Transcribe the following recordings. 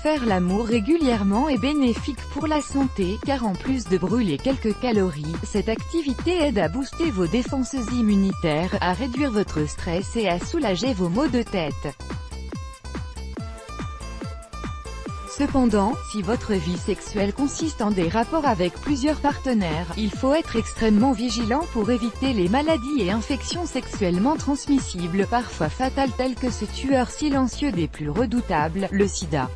Faire l'amour régulièrement est bénéfique pour la santé, car en plus de brûler quelques calories, cette activité aide à booster vos défenses immunitaires, à réduire votre stress et à soulager vos maux de tête. Cependant, si votre vie sexuelle consiste en des rapports avec plusieurs partenaires, il faut être extrêmement vigilant pour éviter les maladies et infections sexuellement transmissibles, parfois fatales telles que ce tueur silencieux des plus redoutables, le sida.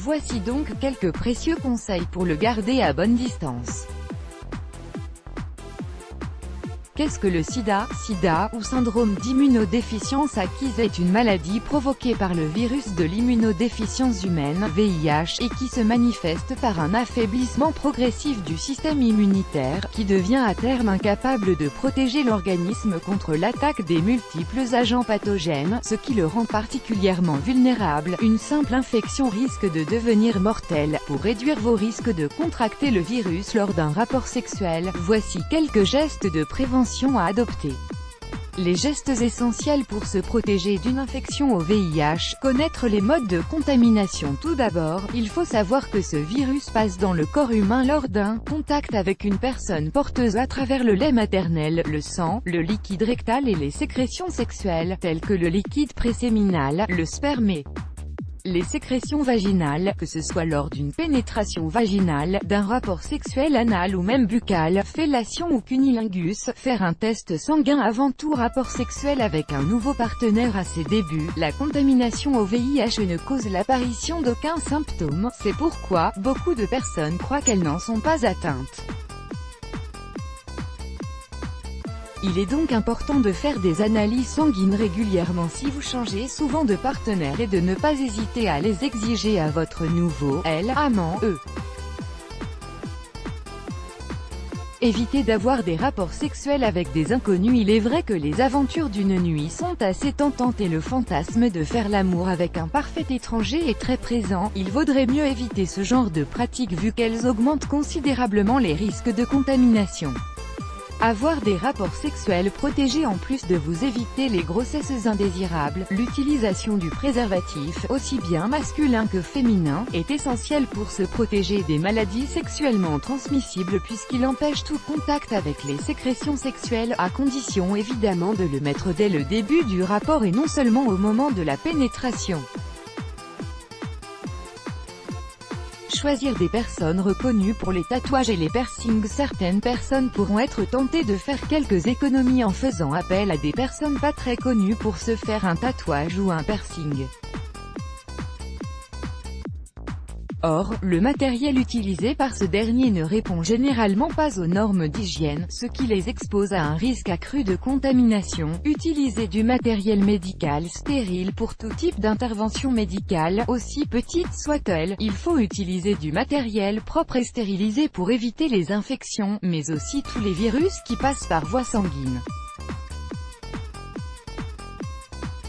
Voici donc quelques précieux conseils pour le garder à bonne distance. Qu'est-ce que le sida? Sida, ou syndrome d'immunodéficience acquise, est une maladie provoquée par le virus de l'immunodéficience humaine, VIH, et qui se manifeste par un affaiblissement progressif du système immunitaire, qui devient à terme incapable de protéger l'organisme contre l'attaque des multiples agents pathogènes, ce qui le rend particulièrement vulnérable. Une simple infection risque de devenir mortelle. Pour réduire vos risques de contracter le virus lors d'un rapport sexuel, voici quelques gestes de prévention à adopter. Les gestes essentiels pour se protéger d'une infection au VIH. Connaître les modes de contamination. Tout d'abord, il faut savoir que ce virus passe dans le corps humain lors d'un contact avec une personne porteuse à travers le lait maternel, le sang, le liquide rectal et les sécrétions sexuelles, telles que le liquide préséminal, le sperme et les sécrétions vaginales, que ce soit lors d'une pénétration vaginale, d'un rapport sexuel anal ou même buccal, fellation ou cunnilingus. Faire un test sanguin avant tout rapport sexuel avec un nouveau partenaire à ses débuts. La contamination au VIH ne cause l'apparition d'aucun symptôme, c'est pourquoi beaucoup de personnes croient qu'elles n'en sont pas atteintes. Il est donc important de faire des analyses sanguines régulièrement si vous changez souvent de partenaire et de ne pas hésiter à les exiger à votre nouveau amant. Évitez d'avoir des rapports sexuels avec des inconnus. Il est vrai que les aventures d'une nuit sont assez tentantes et le fantasme de faire l'amour avec un parfait étranger est très présent. Il vaudrait mieux éviter ce genre de pratiques vu qu'elles augmentent considérablement les risques de contamination. Avoir des rapports sexuels protégés en plus de vous éviter les grossesses indésirables. L'utilisation du préservatif, aussi bien masculin que féminin, est essentielle pour se protéger des maladies sexuellement transmissibles puisqu'il empêche tout contact avec les sécrétions sexuelles, à condition évidemment de le mettre dès le début du rapport et non seulement au moment de la pénétration. Choisir des personnes reconnues pour les tatouages et les piercings. Certaines personnes pourront être tentées de faire quelques économies en faisant appel à des personnes pas très connues pour se faire un tatouage ou un piercing. Or, le matériel utilisé par ce dernier ne répond généralement pas aux normes d'hygiène, ce qui les expose à un risque accru de contamination. Utilisez du matériel médical stérile pour tout type d'intervention médicale, aussi petite soit-elle. Il faut utiliser du matériel propre et stérilisé pour éviter les infections, mais aussi tous les virus qui passent par voie sanguine.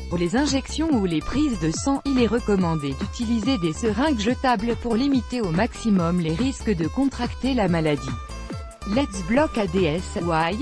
Pour les injections ou les prises de sang, il est recommandé d'utiliser des seringues jetables pour limiter au maximum les risques de contracter la maladie. Let's block ADS. Why?